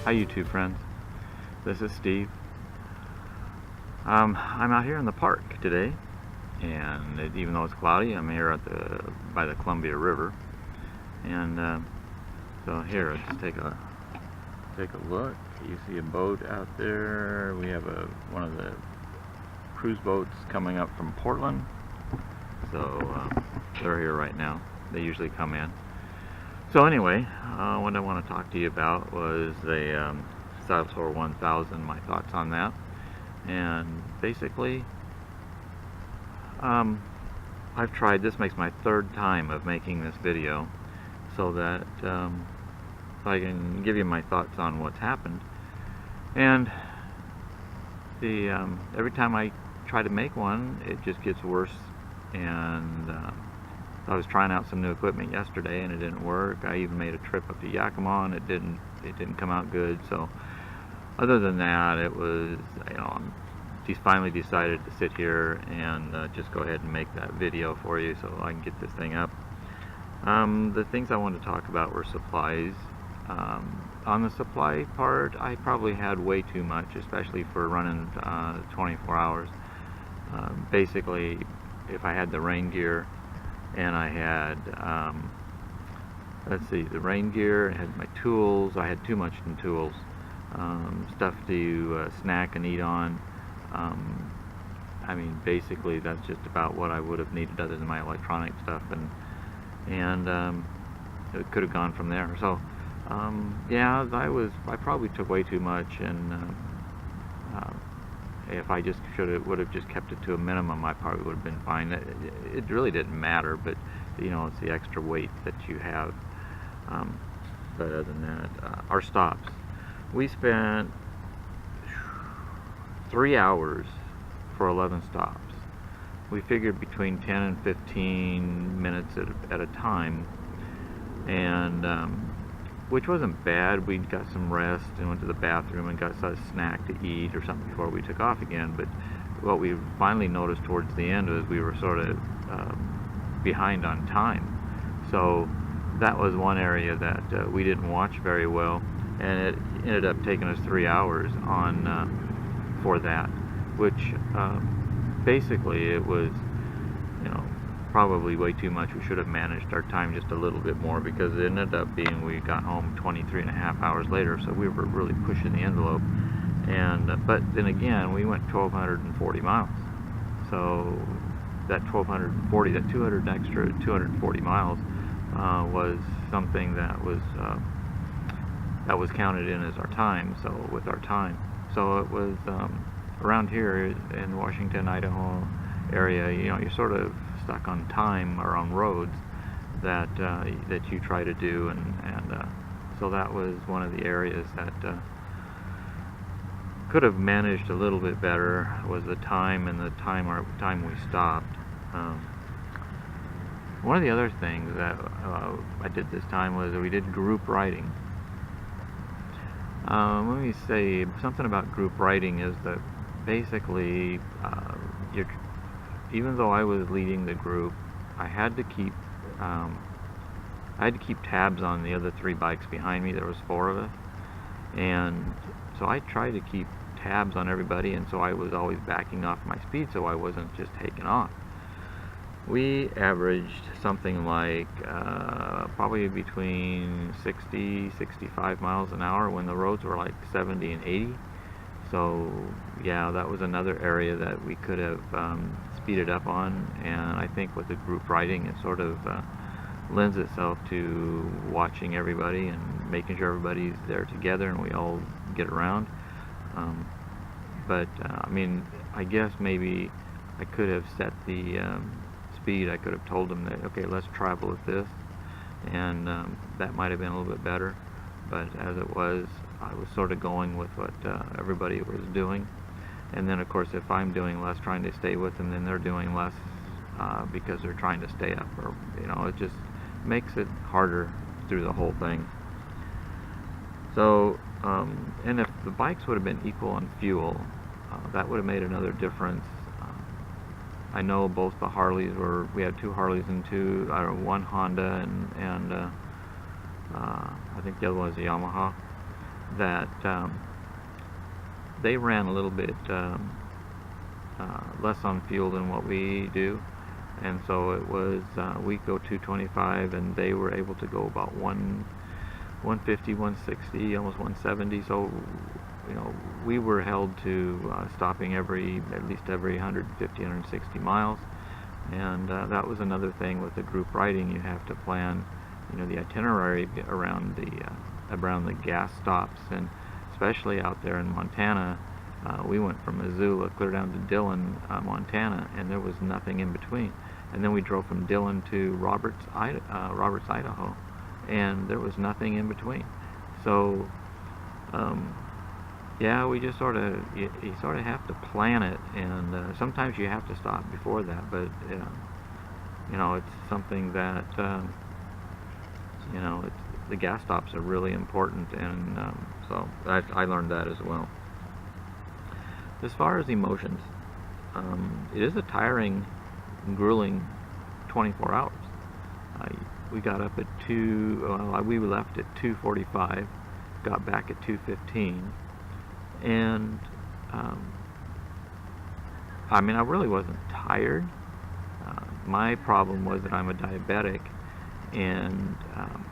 Hi YouTube friends, this is Steve. I'm out here in the park today, and even though it's cloudy, I'm here at by the Columbia River, and so here, let's take a look. You see a boat out there. We have one of the cruise boats coming up from Portland, so they're here right now. They usually come in. So anyway, what I want to talk to you about was the SaddleSore 1000, my thoughts on that. And basically, I've tried, this makes my third time of making this video, so that I can give you my thoughts on what's happened. And every time I try to make one, it just gets worse. And I was trying out some new equipment yesterday and it didn't work. I even made a trip up to Yakima and it didn't come out good. So other than that, it was, I finally decided to sit here and just go ahead and make that video for you so I can get this thing up. The things I wanted to talk about were supplies. On the supply part, I probably had way too much, especially for running 24 hours. Basically, if I had the rain gear, and I had, let's see, the rain gear, I had my tools, I had too much in tools, stuff to snack and eat on. I mean, basically that's just about what I would have needed other than my electronic stuff, and it could have gone from there. So yeah, I probably took way too much, and if I just would have just kept it to a minimum, I probably would have been fine. It really didn't matter, but it's the extra weight that you have. But other than that, our stops. We spent 3 hours for 11 stops. We figured between 10 and 15 minutes at a time, and which wasn't bad. We got some rest and went to the bathroom and got a snack to eat or something before we took off again. But what we finally noticed towards the end was we were sort of behind on time. So that was one area that we didn't watch very well, and it ended up taking us 3 hours on for that, which basically it was probably way too much. We should have managed our time just a little bit more, because it ended up being we got home 23.5 hours later, so we were really pushing the envelope. And but then again, we went 1,240 miles, so that 1,240, that 240 miles was something that was counted in as our time. So with our time, so it was around here in Washington, Idaho area, you're sort of stuck on time or on roads that you try to do, and so that was one of the areas that could have managed a little bit better, was the time and the time we stopped. One of the other things that I did this time was we did group riding. Let me say something about group riding is that basically even though I was leading the group, I had to keep tabs on the other 3 bikes behind me. There was 4 of us, and so I tried to keep tabs on everybody, and so I was always backing off my speed so I wasn't just taking off. We averaged something like probably between 60-65 miles an hour when the roads were like 70 and 80. So yeah, that was another area that we could have speeded up on, and I think with the group riding, it sort of lends itself to watching everybody and making sure everybody's there together and we all get around. But I mean, I guess maybe I could have set the speed. I could have told them that, okay, let's travel at this, and that might have been a little bit better. But as it was, I was sort of going with what everybody was doing. And then of course, if I'm doing less trying to stay with them, then they're doing less because they're trying to stay up, or it just makes it harder through the whole thing. So and if the bikes would have been equal on fuel, that would have made another difference. I know both the Harleys we had 2 Harleys and one Honda, and I think the other one was a Yamaha. that they ran a little bit less on fuel than what we do, and so it was we go 225 and they were able to go about 150, 160, almost 170. So you know, we were held to stopping at least every 150, 160 miles, and that was another thing with the group riding. You have to plan, you know, the itinerary around the gas stops, and especially out there in Montana. We went from Missoula clear down to Dillon, Montana, and there was nothing in between. And then we drove from Dillon to Roberts, Idaho, and there was nothing in between. So, yeah, we just you sort of have to plan it, and sometimes you have to stop before that. But you know, it's something that you know, the gas stops are really important, and so I learned that as well. As far as emotions, it is a tiring, grueling 24 hours. We got up at we left at 2:45, got back at 2:15, and I mean, I really wasn't tired. My problem was that I'm a diabetic, and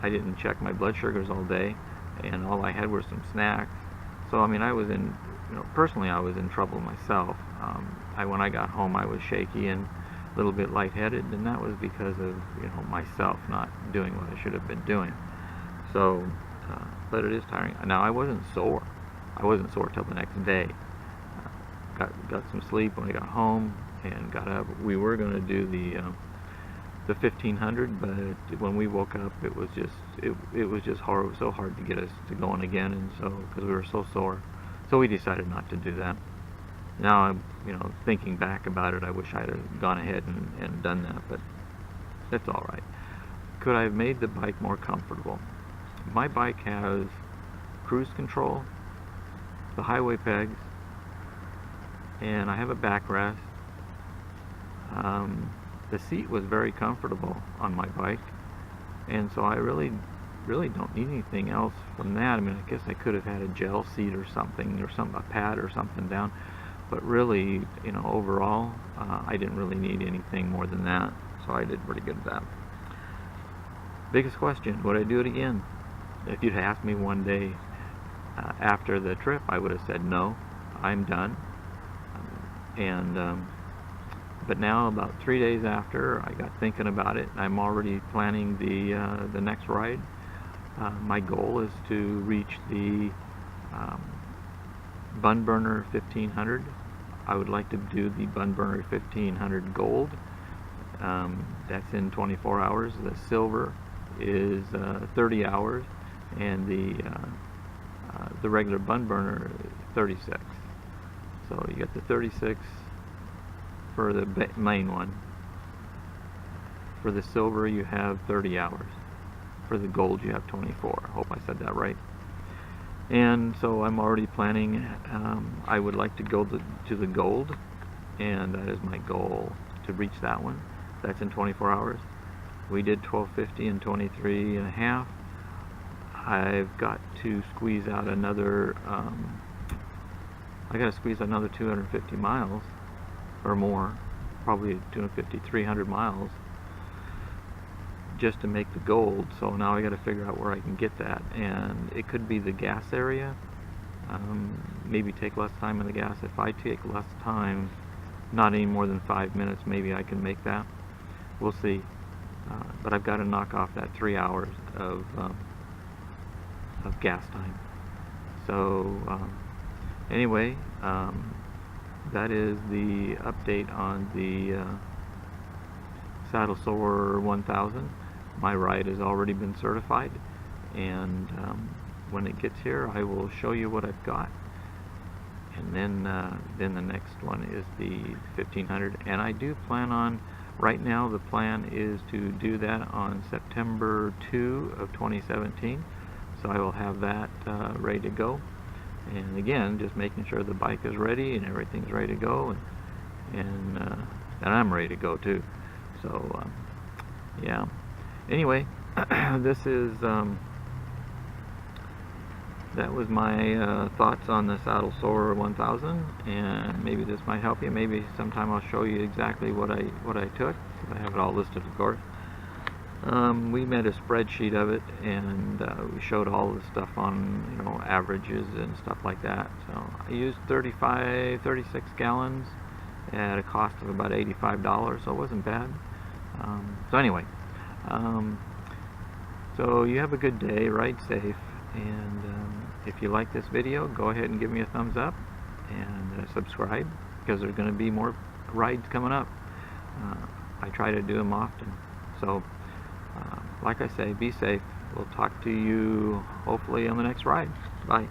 I didn't check my blood sugars all day, and all I had were some snacks. So I mean, I was in, you know, personally I was in trouble myself. When I got home, I was shaky and a little bit lightheaded, and that was because of, you know, myself not doing what I should have been doing. So, but it is tiring. Now, I wasn't sore. I wasn't sore till the next day. Got some sleep when I got home and got up. We were going to do the 1500, but when we woke up, it was just hard. So hard to get us to going again, and so because we were so sore, so we decided not to do that. Now I'm, you know, thinking back about it, I wish I'd have gone ahead and done that, but that's all right. Could I have made the bike more comfortable? My bike has cruise control, the highway pegs, and I have a backrest. The seat was very comfortable on my bike, and so I really don't need anything else from that. I mean, I guess I could have had a gel seat or something, a pad or something down, but really, you know, overall, I didn't really need anything more than that, so I did pretty good at that. Biggest question, would I do it again? If you'd asked me one day after the trip, I would have said no, I'm done. But now, about 3 days after, I got thinking about it. I'm already planning the next ride. My goal is to reach the Bun Burner 1500. I would like to do the Bun Burner 1500 Gold. That's in 24 hours. The Silver is 30 hours, and the regular Bun Burner 36. So you get the 36 for the main one. For the Silver, you have 30 hours. For the Gold, you have 24. I hope I said that right. And so I'm already planning, I would like to go to the Gold, and that is my goal, to reach that one. That's in 24 hours. We did 1250 in 23 and a half. I've got to squeeze out another, I got to squeeze out another 250 miles or more, probably 250, 300 miles, just to make the Gold. So now I got to figure out where I can get that, and it could be the gas area. Maybe take less time in the gas. If I take less time, not any more than 5 minutes, maybe I can make that. We'll see. But I've got to knock off that 3 hours of gas time. So anyway, that is the update on the SaddleSore 1000. My ride has already been certified, and when it gets here, I will show you what I've got. And then the next one is the 1500, and I do plan on, right now the plan is to do that on September 2 of 2017. So I will have that ready to go. And again, just making sure the bike is ready and everything's ready to go, and I'm ready to go too. So yeah. Anyway, this is that was my thoughts on the SaddleSore 1000, and maybe this might help you. Maybe sometime I'll show you exactly what I took. I have it all listed, of course. We made a spreadsheet of it, and we showed all the stuff on, you know, averages and stuff like that. So I used 36 gallons at a cost of about $85, so it wasn't bad. So anyway, so you have a good day, ride safe, and if you like this video, go ahead and give me a thumbs up and subscribe, because there's going to be more rides coming up. I try to do them often. So like I say, be safe. We'll talk to you hopefully on the next ride. Bye.